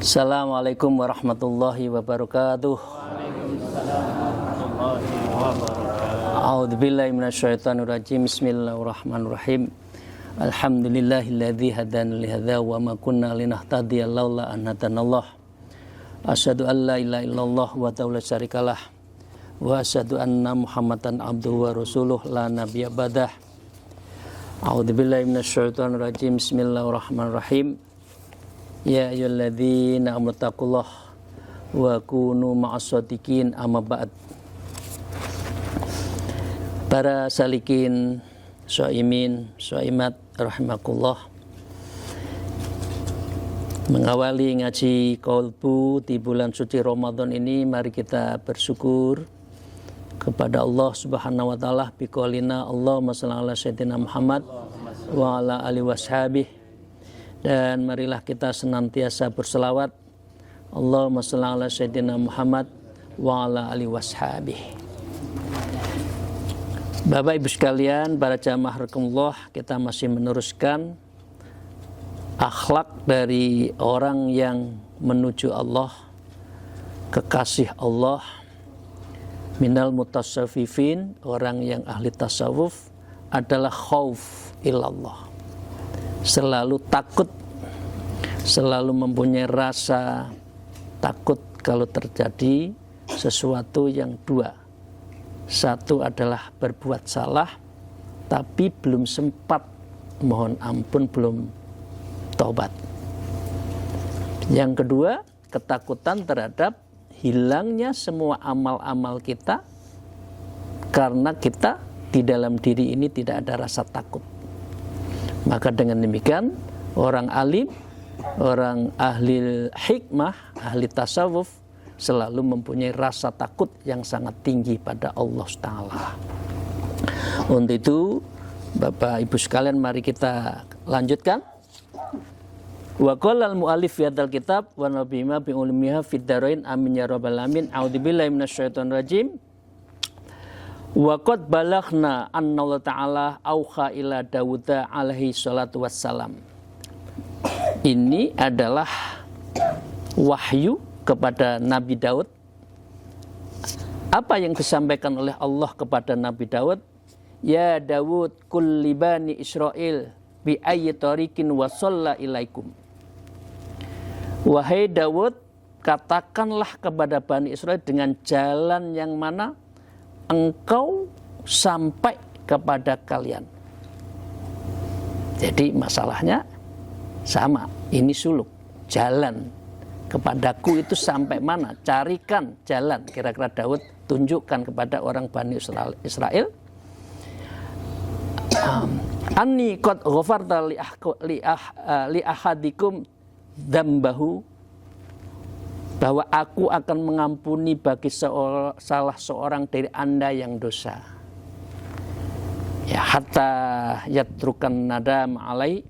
Assalamualaikum warahmatullahi wabarakatuh. A'udzubillahi minasyaitonirrajim. Bismillahirrahmanirrahim. Alhamdulillahilladzi hadana li hadza wa ma kunna linahtadiya laula an hadanallah. Asyhadu an la ilaha illallah wa la syarikalah wa asyhadu anna Muhammadan abduhu wa rasuluh la nabiyya ba'dah. A'udzubillahi minasyaitonirrajim. Bismillahirrahmanirrahim. Ya ayyuhalladzina amanu taqullaha wa kunu ma'as-shadiqin, amma ba'd. Para salikin, shaimin, shaimat rahimakumullah. Mengawali ngaji qalbu di bulan suci Ramadan ini, mari kita bersyukur kepada Allah Subhanahu wa taala biqaulina Allahumma shalli ala sayyidina Muhammad wa ala alihi washabihi. Dan marilah kita senantiasa berselawat Allahumma shalli ala sayyidina Muhammad wa ala alihi washabihi. Bapak Ibu sekalian, para jamaah rahimakumullah, kita masih meneruskan akhlak dari orang yang menuju Allah, kekasih Allah. Minal mutasawwifin, orang yang ahli tasawuf adalah khauf ilallah, selalu takut, selalu mempunyai rasa takut kalau terjadi sesuatu yang dua. Satu adalah berbuat salah tapi belum sempat mohon ampun, belum taubat. Yang kedua, ketakutan terhadap hilangnya semua amal-amal kita karena kita di dalam diri ini tidak ada rasa takut. Maka dengan demikian, orang alim, orang ahli hikmah, ahli tasawuf selalu mempunyai rasa takut yang sangat tinggi pada Allah Ta'ala. Untuk itu, Bapak Ibu sekalian, mari kita lanjutkan. Wa qala al-mu'allif fi hadzal kitab wa nabiyina bi ulumiha fid darain amin ya rabbal alamin. A'udzubillahi minasyaitonir rajim. Wa qad balaghna anna Allah Ta'ala auha ila Dawud alaihi salatu wassalam. Ini adalah wahyu kepada Nabi Daud. Apa yang disampaikan oleh Allah kepada Nabi Daud? Ya Daud, kul libani Israel bi ayyi tariqin wasalla ilaikum. Wahai Daud, katakanlah kepada Bani Israel dengan jalan yang mana engkau sampai kepada kalian. Jadi masalahnya sama, ini suluk, jalan kepadaku itu sampai mana? Carikan jalan. Kira-kira Daud tunjukkan kepada orang Bani Israel. Anni qad ghafarta li ahadikum dzambahu, bahwa aku akan mengampuni bagi salah seorang dari anda yang dosa. Ya, hatta yatrukan nadam alai,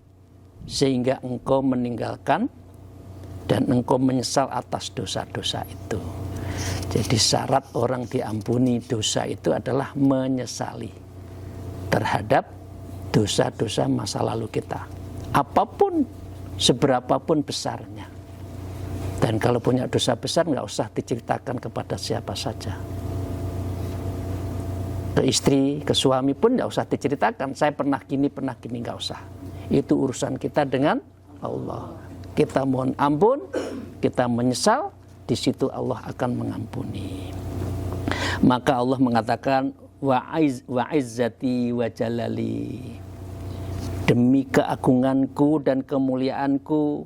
sehingga engkau meninggalkan dan engkau menyesal atas dosa-dosa itu. Jadi syarat orang diampuni dosa itu adalah menyesali terhadap dosa-dosa masa lalu kita, apapun, seberapapun besarnya. Dan kalau punya dosa besar, nggak usah diceritakan kepada siapa saja. Ke istri, ke suami pun nggak usah diceritakan. Saya pernah gini, nggak usah. Itu urusan kita dengan Allah. Kita mohon ampun, kita menyesal, di situ Allah akan mengampuni. Maka Allah mengatakan, wa izzati wa jalali, demi keagunganku dan kemuliaanku,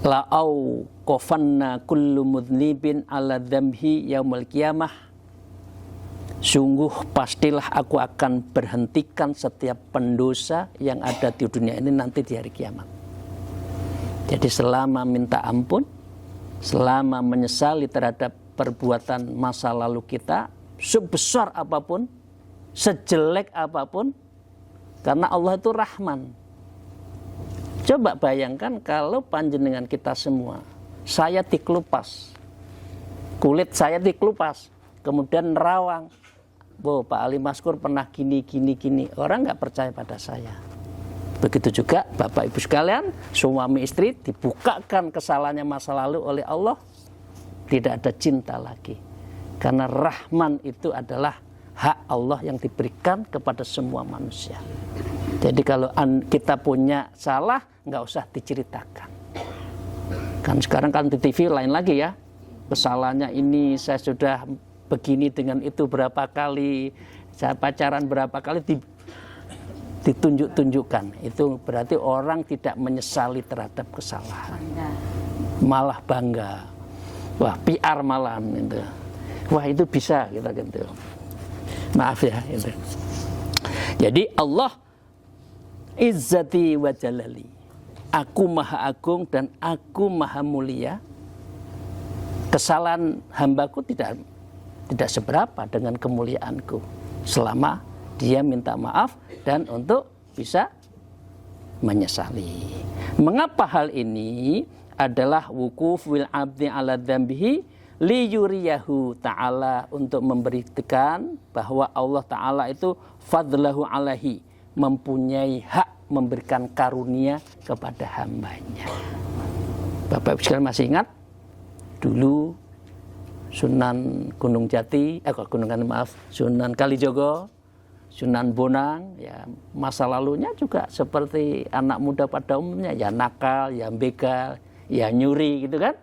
la'au qafanna kullu mudnibin ala dzamhi yaumil qiyamah, sungguh pastilah aku akan berhentikan setiap pendosa yang ada di dunia ini nanti di hari kiamat. Jadi selama minta ampun, selama menyesali terhadap perbuatan masa lalu kita, sebesar apapun, sejelek apapun, karena Allah itu Rahman. Coba bayangkan kalau panjenengan kita semua, saya dikelupas, kulit saya dikelupas, kemudian nerawang, Pak Ali Maskur pernah gini, orang nggak percaya pada saya. Begitu juga Bapak Ibu sekalian, suami istri dibukakan kesalahannya masa lalu oleh Allah, tidak ada cinta lagi. Karena Rahman itu adalah hak Allah yang diberikan kepada semua manusia. Jadi kalau kita punya salah, nggak usah diceritakan. Kan sekarang kan di TV lain lagi ya, kesalahannya ini saya sudah begini dengan itu berapa kali, saya pacaran berapa kali, ditunjuk-tunjukkan. Itu berarti orang tidak menyesali terhadap kesalahan, malah bangga. Wah, PR malah itu. Wah, itu bisa kita gitu. Maaf ya itu. Jadi Allah Izzati wa Jalali, aku maha agung dan aku maha mulia. Kesalahan hambaku tidak seberapa dengan kemuliaanku, selama dia minta maaf dan untuk bisa menyesali. Mengapa hal ini adalah wukuf wil abdi ala dzambihi li yuriyahu ta'ala, untuk memberikan bahwa Allah Ta'ala itu fadlahu alaihi, mempunyai hak memberikan karunia kepada hambanya. Bapak Ibu sekalian masih ingat dulu Sunan Gunung Jati, Sunan Kalijogo, Sunan Bonang, ya masa lalunya juga seperti anak muda pada umumnya, ya nakal, ya begal, ya nyuri gitu kan.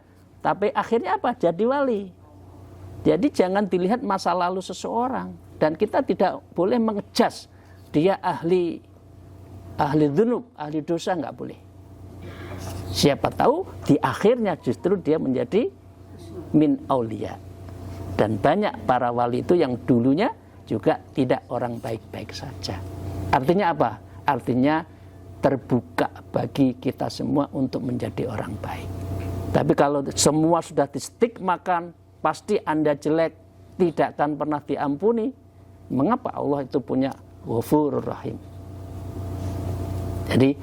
Tapi akhirnya apa? Jadi wali. Jadi jangan dilihat masa lalu seseorang, dan kita tidak boleh mengejas dia ahli dzunub, ahli dosa, nggak boleh. Siapa tahu di akhirnya justru dia menjadi min aulia. Dan banyak para wali itu yang dulunya juga tidak orang baik-baik saja. Artinya apa? Artinya terbuka bagi kita semua untuk menjadi orang baik. Tapi kalau semua sudah distigmakan, pasti Anda jelek, tidak akan pernah diampuni. Mengapa Allah itu punya Ghafurur Rahim? Jadi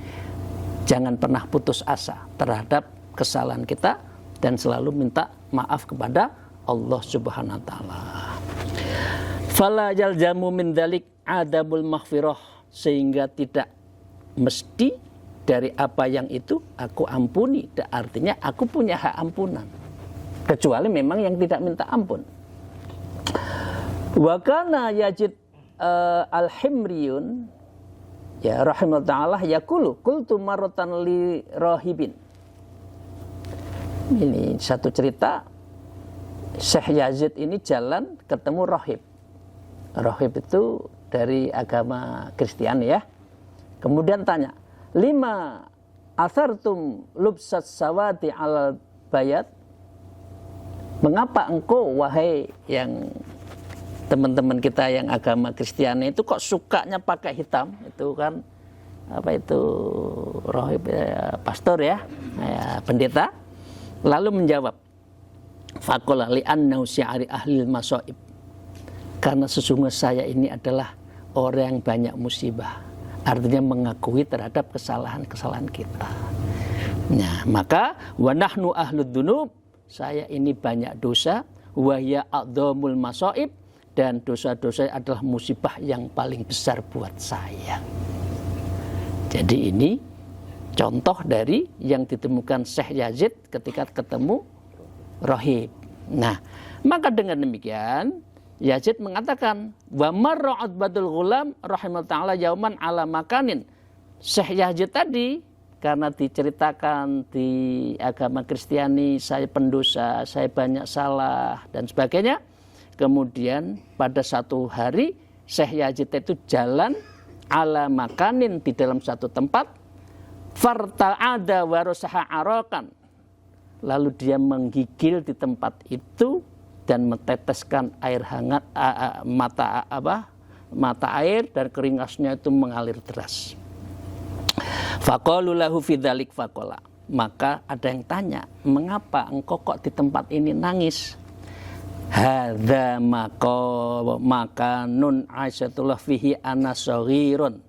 jangan pernah putus asa terhadap kesalahan kita dan selalu minta maaf kepada Allah Subhanahu wa taala. Fala yaljamu min dzalik adabul maghfirah, sehingga tidak mesti dari apa yang itu aku ampuni, artinya aku punya hak ampunan, kecuali memang yang tidak minta ampun. Wa kana Yazid al-Himriyun ya rahimahullah ta'ala yaqulu qultu marratan li rahibin. Ini satu cerita, Syekh Yazid ini jalan ketemu rahib. Rahib itu dari agama Kristen ya. Kemudian tanya, lima asartum lubsat sawati alal bayat, mengapa engkau wahai yang teman-teman kita yang agama Kristen itu kok sukanya pakai hitam? Itu kan apa itu rahib ya, pastor ya, pendeta. Lalu menjawab, faqala li annahu syi'ari ahli masaib, karena sesungguhnya saya ini adalah orang yang banyak musibah. Artinya mengakui terhadap kesalahan-kesalahan kita. Nah, maka wa nahnu ahlud dzunub, saya ini banyak dosa, wa hiya a'dhamul masaib, dan dosa-dosa adalah musibah yang paling besar buat saya. Jadi ini contoh dari yang ditemukan Syekh Yazid ketika ketemu rahib. Nah, maka dengan demikian Yazid mengatakan, wa marra Utbatul Ghulam rahimahullah ta'ala yauman ala makanin. Syekh Yazid tadi karena diceritakan di agama Kristiani, saya pendosa, saya banyak salah dan sebagainya. Kemudian pada satu hari Syekh Yazid itu jalan ala makanin, di dalam satu tempat, farta'ada warosaha arokan, lalu dia menggigil di tempat itu dan menteteskan air hangat, mata air, dan keringasnya itu mengalir deras. Faqalu lahu fi dzalik faqala, maka ada yang tanya, mengapa engkau kok di tempat ini nangis? hadza makanun aisyatullah fihi ana shaghirun,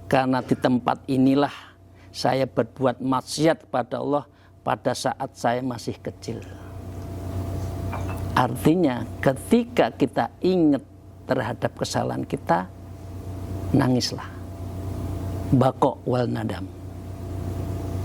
karena di tempat inilah saya berbuat maksiat kepada Allah pada saat saya masih kecil. Artinya ketika kita ingat terhadap kesalahan kita, nangislah. Baqo wal nadam.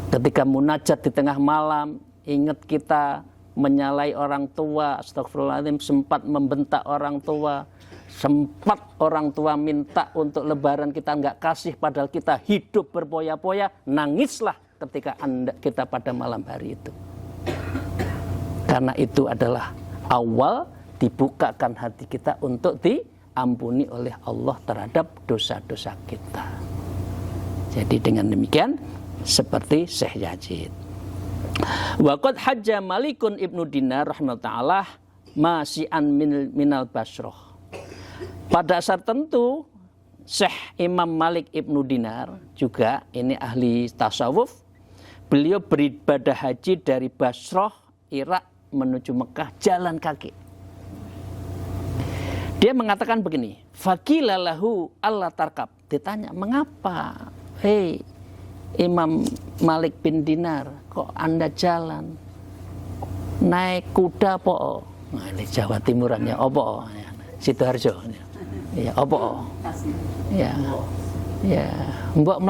Ketika munajat di tengah malam, ingat kita menyalai orang tua, astagfirullahaladzim, sempat membentak orang tua, sempat orang tua minta untuk lebaran kita nggak kasih, padahal kita hidup berpoya-poya, nangislah ketika kita pada malam hari itu. Karena itu adalah awal dibukakan hati kita untuk diampuni oleh Allah terhadap dosa-dosa kita. Jadi dengan demikian seperti Syekh Yazid. Wa qad hajja Malikun Ibnu Dinar rahimahullah masi'an minal Basrah. Pada saat tentu Syekh Imam Malik Ibnu Dinar juga ini ahli tasawuf. Beliau beribadah haji dari Basrah, Irak menuju Mekah jalan kaki. Dia mengatakan begini, faqila lahu alla tarkab. Ditanya, mengapa? Hei Imam Malik bin Dinar, kok Anda jalan? Naik kuda po? Nah, ini Jawa Timuran ya, opo? Sidoarjo. Ya, opo? Ya. Ya, mbok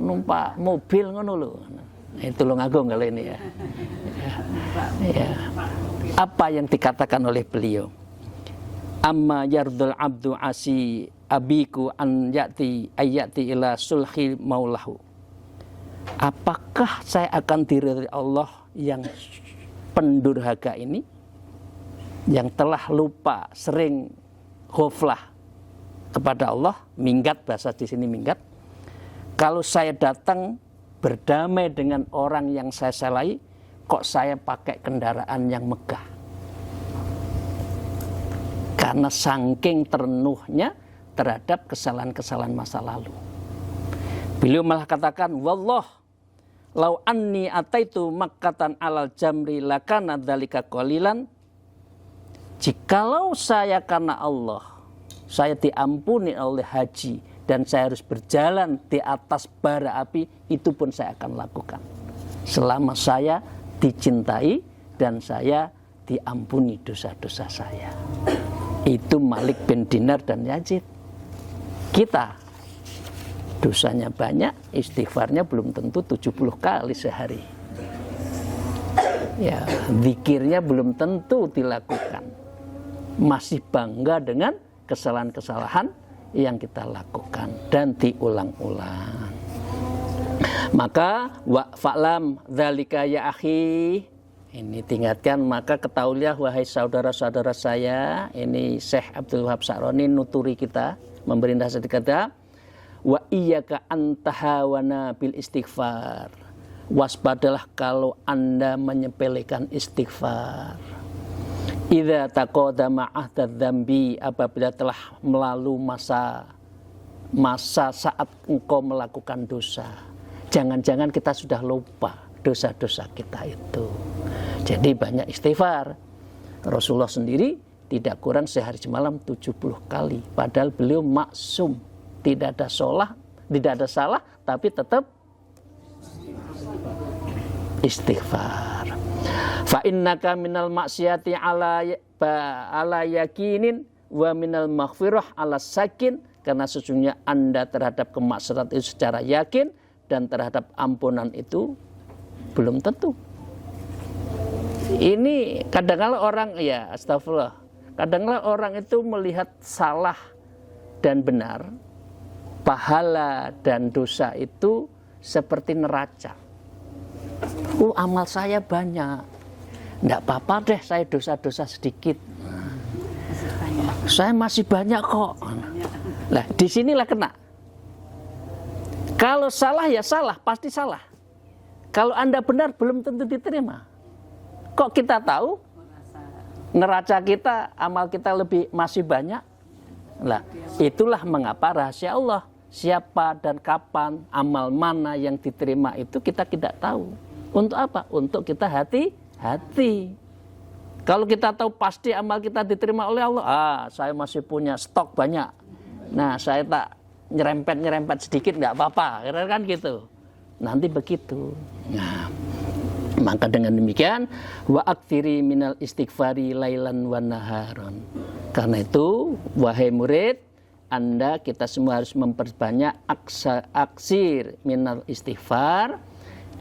numpak mobil ngono lho. Itu Tulungagung kalau ini ya. Ya. Apa yang dikatakan oleh beliau? Amma yardul abdu asi abiku an yati ayati ila sulhi maulahu. Apakah saya akan diridhai Allah yang pendurhaka ini, yang telah lupa, sering ghaflah kepada Allah, minggat, bahasa di sini minggat. Kalau saya datang berdamai dengan orang yang saya salai, kok saya pakai kendaraan yang megah? Karena saking ternuhnya terhadap kesalahan-kesalahan masa lalu. Beliau malah katakan, wallah, lau anni ataitu makkatan alal jamri lakana dzalika qalilan. Jikalau saya karena Allah, saya diampuni oleh haji dan saya harus berjalan di atas bara api, itu pun saya akan lakukan. Selama saya dicintai dan saya diampuni dosa-dosa saya. Itu Malik bin Dinar dan Yazid. Kita dosanya banyak, istighfarnya belum tentu 70 kali sehari. Ya, zikirnya belum tentu dilakukan. Masih bangga dengan kesalahan-kesalahan yang kita lakukan dan diulang-ulang. Maka wa fa'lam dzalika ya akhi. Ini diingatkan, maka ketahuilah wahai saudara-saudara saya. Ini Syekh Abdul Wahab Sa'roni nuturi kita, memberi nasihat kata, wa iyyaka antahawana bil istighfar. Waspadalah kalau Anda menyepelekan istighfar. Idza taqaddama ahdad dzambi, apabila telah melalui masa saat engkau melakukan dosa. Jangan-jangan kita sudah lupa dosa-dosa kita itu. Jadi banyak istighfar. Rasulullah sendiri tidak kurang sehari semalam 70 kali. Padahal beliau maksum, tidak ada salah, tapi tetap istighfar. Fa innaka minal maksiati ala yakinin wa minal maghfirah ala sakin. Karena sesungguhnya Anda terhadap kemaksiatan itu secara yakin, dan terhadap ampunan itu belum tentu. Ini kadang-kadang orang, ya astagfirullah, kadang-kadang orang itu melihat salah dan benar, pahala dan dosa itu seperti neraca. Amal saya banyak, enggak apa-apa deh saya dosa-dosa sedikit. Saya masih banyak kok. Lah, disinilah kena. Kalau salah ya salah, pasti salah. Kalau Anda benar belum tentu diterima. Kok kita tahu neraca kita, amal kita masih banyak? Lah, itulah mengapa rahasia Allah. Siapa dan kapan, amal mana yang diterima itu kita tidak tahu. Untuk apa? Untuk kita hati-hati. Kalau kita tahu pasti amal kita diterima oleh Allah, saya masih punya stok banyak. Nah, saya tak nyerempet sedikit nggak apa-apa, kan gitu. Nanti begitu. Nah, maka dengan demikian wa aktsiri minal istighfari lailan wa naharon. Karena itu, wahai murid, kita semua harus memperbanyak aksir minal istighfar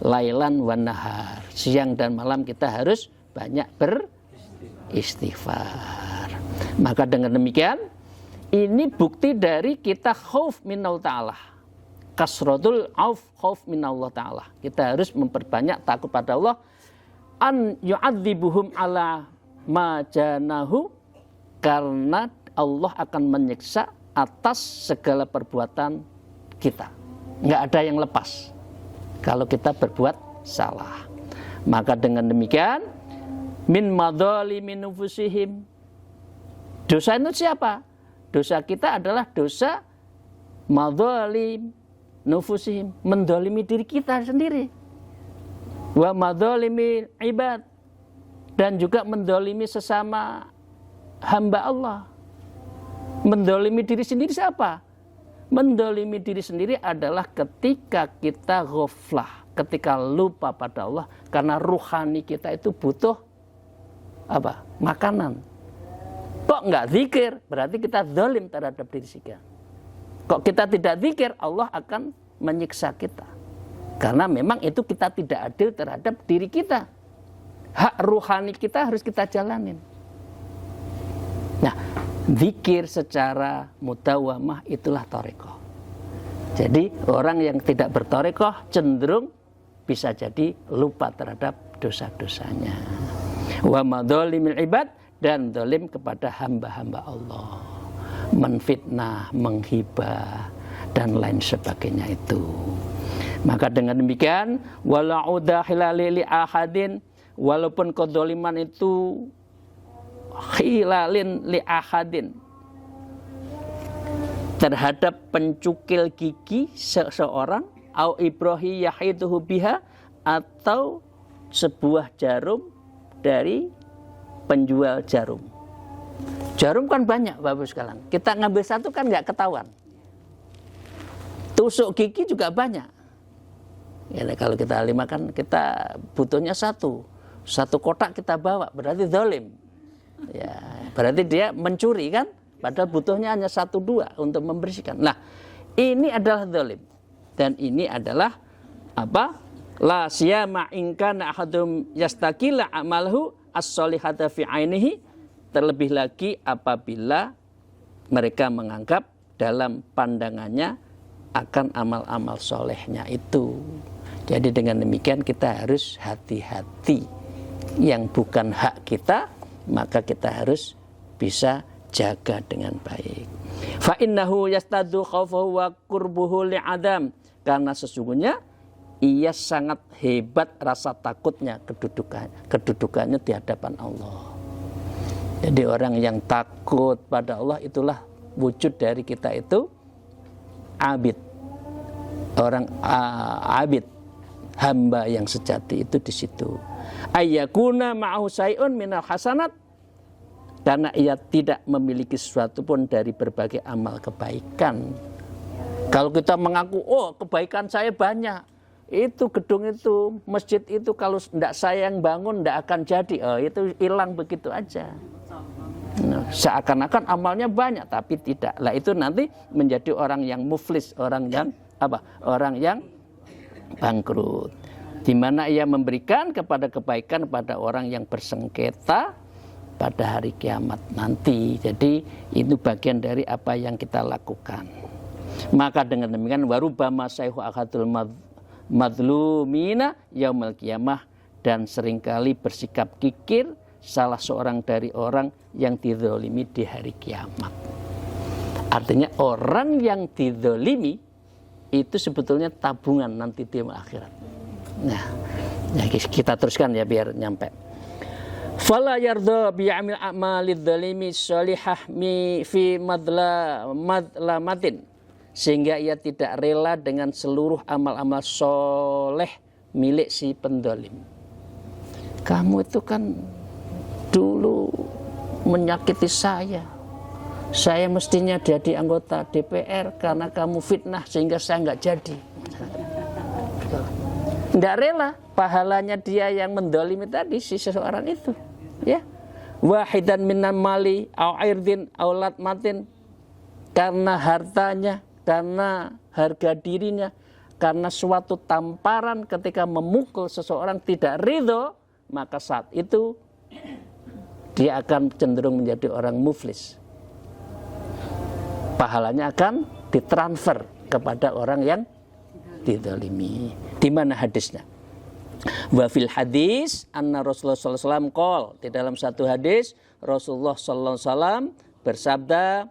lailan wa nahar. Siang dan malam kita harus banyak beristighfar. Maka dengan demikian, ini bukti dari kita khauf minallah ta'ala. Kasratul khauf minallah ta'ala. Kita harus memperbanyak takut pada Allah. An yu'adzibuhum ala ma janahu. Karena Allah akan menyiksa atas segala perbuatan kita. Nggak ada yang lepas kalau kita berbuat salah. Maka dengan demikian, min madzalimi nufusihim. Dosa itu siapa? Dosa kita adalah dosa madzalim nufusihim, mendolimi diri kita sendiri. Wa madzalimi ibad, dan juga mendolimi sesama hamba Allah. Mendolimi diri sendiri siapa? Mendolimi diri sendiri adalah ketika kita ghaflah, ketika lupa pada Allah, karena ruhani kita itu butuh apa? Makanan. Kok nggak zikir? Berarti kita zalim terhadap diri kita. Kok kita tidak zikir, Allah akan menyiksa kita. Karena memang itu kita tidak adil terhadap diri kita. Hak ruhani kita harus kita jalanin. Nah, zikir secara mudawamah itulah thariqah. Jadi orang yang tidak berthariqah cenderung bisa jadi lupa terhadap dosa-dosanya. Wa madzalimil ibad, dan zalim kepada hamba-hamba Allah, menfitnah, menghibah, dan lain sebagainya itu. Maka dengan demikian, wala'udha hilali li ahadin, walaupun kedzaliman itu hilalin li ahadin, terhadap pencukil gigi seseorang, au ibrahi yahiduhu biha, atau sebuah jarum dari penjual jarum. Jarum kan banyak Bapak sekalian. Kita ngambil satu kan nggak ketahuan. Tusuk gigi juga banyak. Ya, kalau kita lima kan kita butuhnya satu kotak kita bawa, berarti zalim. Ya, berarti dia mencuri kan? Padahal butuhnya hanya 1-2 untuk membersihkan. Nah, ini adalah zalim. Dan ini adalah apa? La siyama in kana ahadum yastaqila amalahu as-solihata fi ainihi, terlebih lagi apabila mereka menganggap dalam pandangannya akan amal-amal solehnya itu. Jadi dengan demikian kita harus hati-hati. Yang bukan hak kita, maka kita harus bisa jaga dengan baik. Fa innahu yastadu khaufahu wa qurbuhu li'adam, karena sesungguhnya ia sangat hebat rasa takutnya, kedudukannya di hadapan Allah. Jadi orang yang takut pada Allah itulah wujud dari kita itu abid. Orang abid, hamba yang sejati itu di situ. Ayyakuna ma'ahu syai'un minal hasanat, karena ia tidak memiliki sesuatu pun dari berbagai amal kebaikan. Kalau kita mengaku, oh kebaikan saya banyak, itu gedung itu, masjid itu kalau tidak saya yang bangun tidak akan jadi. Oh, itu hilang begitu aja. Nah, seakan-akan amalnya banyak tapi tidak. Lah itu nanti menjadi orang yang muflis, orang yang apa? Orang yang bangkrut. Di mana ia memberikan kepada kebaikan pada orang yang bersengketa pada hari kiamat nanti. Jadi itu bagian dari apa yang kita lakukan. Maka dengan demikian warubama sayhu akhatul madlumina yaumil qiyamah, dan seringkali bersikap kikir salah seorang dari orang yang dizalimi di hari kiamat. Artinya orang yang dizalimi itu sebetulnya tabungan nanti di akhirat. Nah, kita teruskan ya biar nyampe. Fala yardha bi amil a'malidz zalimi shalihah fi madlamatin, sehingga ia tidak rela dengan seluruh amal-amal soleh milik si pendolim. Kamu itu kan dulu menyakiti saya. Saya mestinya jadi anggota DPR karena kamu fitnah sehingga saya nggak jadi. Nggak rela pahalanya dia yang mendolimi tadi si seseorang itu, ya. Wahidan minan mali au irdin au latmatin, karena hartanya, karena harga dirinya, karena suatu tamparan ketika memukul seseorang tidak ridho, maka saat itu dia akan cenderung menjadi orang muflis. Pahalanya akan ditransfer kepada orang yang dizalimi. Di mana hadisnya? Wa fil hadis anna Rasulullah sallallahu alaihi wasallam qol, di dalam satu hadis Rasulullah sallallahu alaihi wasallam bersabda,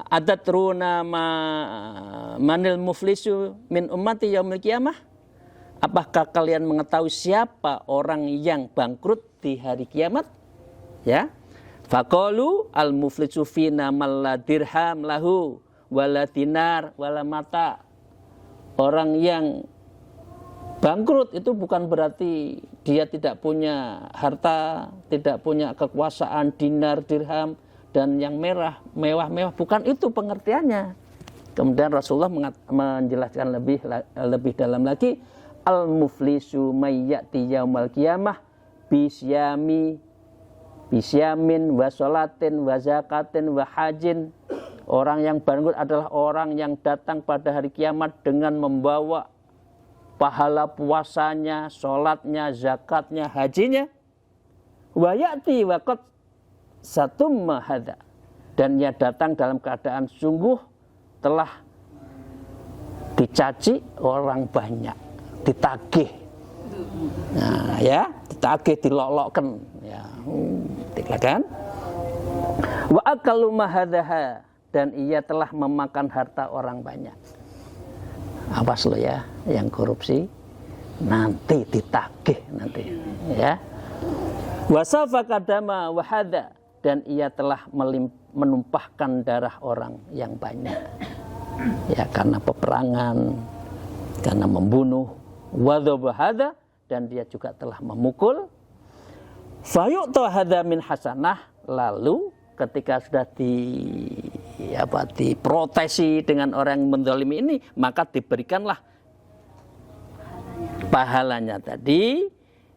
adatruna manil muflisu min ummati yaumil qiyamah? Apakah kalian mengetahui siapa orang yang bangkrut di hari kiamat? Ya. Faqalu al muflisu fina man la dirham lahu wala dinar wala mata. Orang yang bangkrut itu bukan berarti dia tidak punya harta, tidak punya kekuasaan, dinar, dirham, dan yang mewah-mewah. Bukan itu pengertiannya. Kemudian Rasulullah menjelaskan lebih dalam lagi, al-muflisu mayyati yaumal qiyamah bisyamin wa sholatin wa zakatin wa hajin. Orang yang bangkrut adalah orang yang datang pada hari kiamat dengan membawa pahala puasanya, sholatnya, zakatnya, hajinya. Wa ya'ti wa qad satumma hadza, dan ia datang dalam keadaan sungguh telah dicaci orang banyak, ditagih. Nah, ya, ditagih, dilolokkan, ya. Kan? Wa akalu mahadzaha, dan ia telah memakan harta orang banyak. Awas lo ya, yang korupsi nanti ditagih nanti, ya. Wasafaka dama wahada, dan ia telah menumpahkan darah orang yang banyak, ya, karena peperangan, karena membunuh. Wadhabahada, dan dia juga telah memukul. Fayu'ta hadza min hasanah, lalu ketika sudah diprotesi dengan orang yang menzalimi ini, maka diberikanlah pahalanya tadi,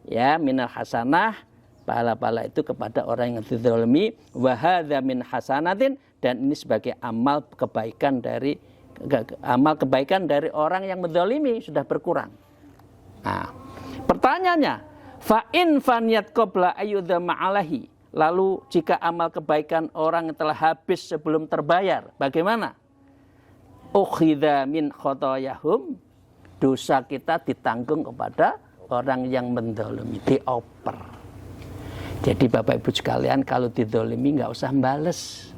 ya, minal hasanah, pahala-pahala itu kepada orang yang dizalimi. Wa hadza min hasanatin, dan ini sebagai amal kebaikan dari orang yang menzalimi sudah berkurang. Nah, pertanyaannya, fa in faniyat qabla ayyudama alahi, lalu jika amal kebaikan orang yang telah habis sebelum terbayar, bagaimana? Ukhidha min khotoyahum, dosa kita ditanggung kepada orang yang menzalimi, dioper. Jadi Bapak Ibu sekalian, kalau dizalimi nggak usah bales.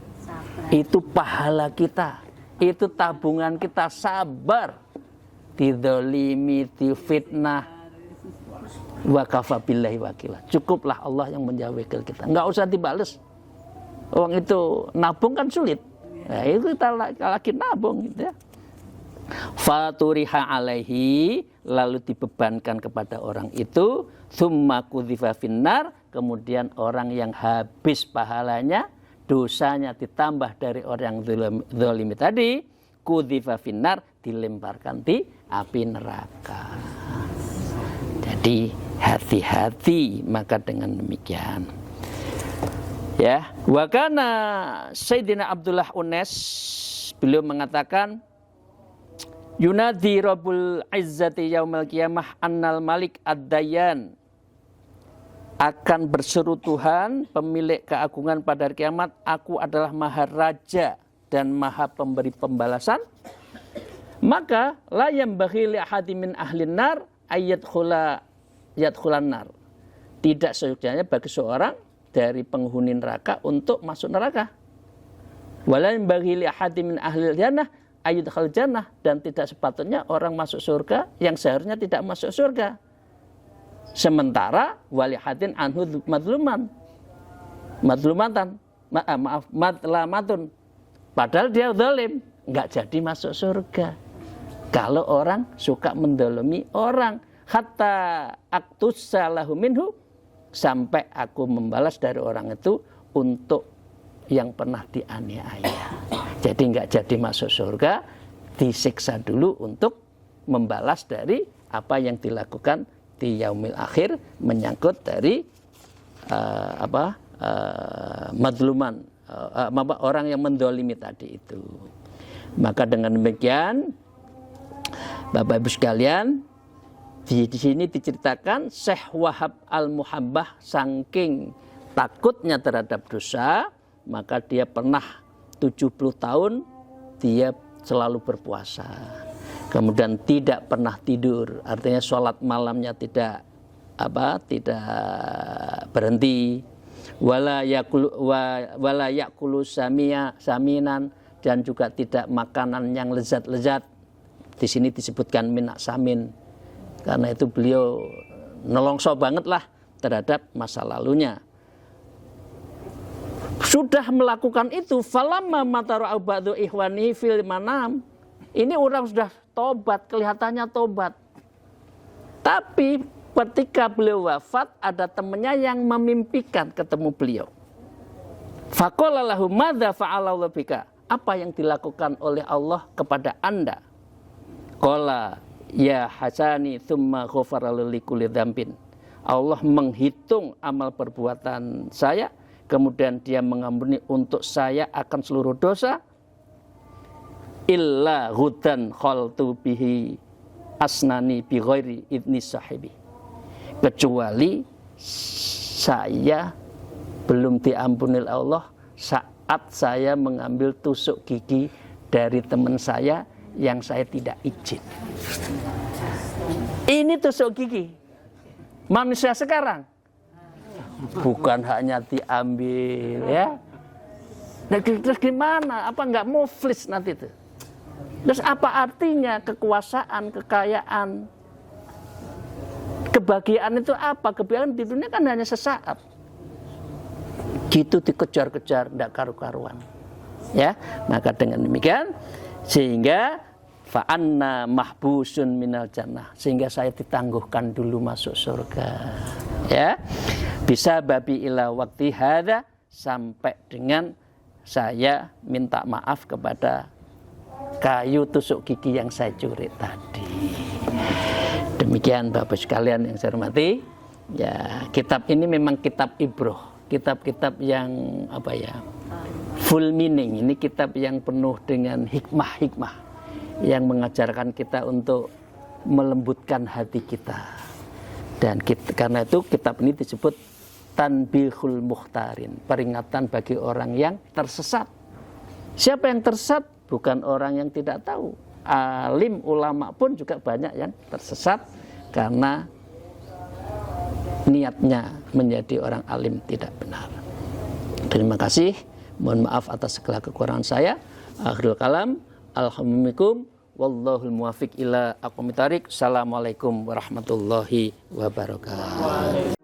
Itu pahala kita, itu tabungan kita, sabar. Dizalimi, difitnah, wa kafa billahi wakila. Cukuplah Allah yang menjauh wakil kita. Enggak usah dibales. Uang itu nabung kan sulit. Nah, itu kita lagi nabung gitu ya. Faturiha alaihi, lalu dibebankan kepada orang itu, summa kudzifa finnar, kemudian orang yang habis pahalanya, dosanya ditambah dari orang yang zalimi tadi, kudzifa finnar, dilemparkan di api neraka. Jadi hati-hati maka dengan demikian. Ya, wa kana Sayyidina Abdullah Unes, beliau mengatakan, yunadi Rabbul Izzati yaumal qiyamah annal malik ad-dayyan, akan berseru Tuhan pemilik keagungan pada hari kiamat, aku adalah maha raja dan maha pemberi pembalasan. Maka la yambaghi li ahadin min ahlin nar yadkhulan nar, tidak seyogyanya bagi seorang dari penghuni neraka untuk masuk neraka. Wala yambaghi li ahadin min ahlil jannah ayyadkhul jannah, dan tidak sepatutnya orang masuk surga yang seharusnya tidak masuk surga. Sementara walihadin anhu madlumatan, madlamatun, padahal dia zalim, enggak jadi masuk surga. Kalau orang suka mendolimi orang, hatta aktusalahu minhu, sampai aku membalas dari orang itu untuk yang pernah dianiaya. Jadi nggak jadi masuk surga, disiksa dulu untuk membalas dari apa yang dilakukan di yaumil akhir, menyangkut dari madluman, orang yang mendolimi tadi itu. Maka dengan demikian, Bapak Ibu sekalian, di sini diceritakan Syekh Wahab Al-Muhabbah saking takutnya terhadap dosa, maka dia pernah 70 tahun dia selalu berpuasa. Kemudian tidak pernah tidur, artinya sholat malamnya tidak berhenti. Wala yakulu saminan, dan juga tidak makanan yang lezat-lezat. Di sini disebutkan minak samin, karena itu beliau nelongso banget lah terhadap masa lalunya. Sudah melakukan itu, falamma matara'u ba'du ikhwani fil manam. Ini orang sudah tobat, kelihatannya tobat. Tapi ketika beliau wafat, ada temannya yang memimpikan ketemu beliau. Faqala lahu madza fa'alallahu bika? Apa yang dilakukan oleh Allah kepada Anda? Qala ya hasani thumma ghafara li kulli dzambin. Allah menghitung amal perbuatan saya, kemudian dia mengampuni untuk saya akan seluruh dosa. Illa hudan khaltu bihi asnani bi ghairi idni sahibi. Kecuali saya belum diampuni Allah saat saya mengambil tusuk gigi dari teman saya yang saya tidak izin. Ini tusuk gigi manusia sekarang, bukan hanya diambil ya. Terus gimana? Apa nggak muflis nanti itu? Terus apa artinya kekuasaan, kekayaan, kebahagiaan itu apa? Kebahagiaan di dunia kan hanya sesaat. Gitu dikejar-kejar, tidak karu-karuan. Ya, maka dengan demikian sehingga fa'anna mahbusun minal jannah, sehingga saya ditangguhkan dulu masuk surga. Ya, bisa babi ila waktu hada, sampai dengan saya minta maaf kepada kayu tusuk gigi yang saya curi tadi. Demikian Bapak sekalian yang saya hormati. Ya, kitab ini memang kitab ibroh, kitab-kitab yang full meaning. Ini kitab yang penuh dengan hikmah-hikmah yang mengajarkan kita untuk melembutkan hati kita. Dan karena itu kitab ini disebut Tanbihul Mukhtarin, peringatan bagi orang yang tersesat. Siapa yang tersesat? Bukan orang yang tidak tahu. Alim ulama pun juga banyak yang tersesat karena niatnya menjadi orang alim tidak benar. Terima kasih. Mohon maaf atas segala kekurangan saya. Akhirul kalam. Alhamdulillah. Wallahul muwafiq ila aqwamit thariq. Assalamualaikum warahmatullahi wabarakatuh.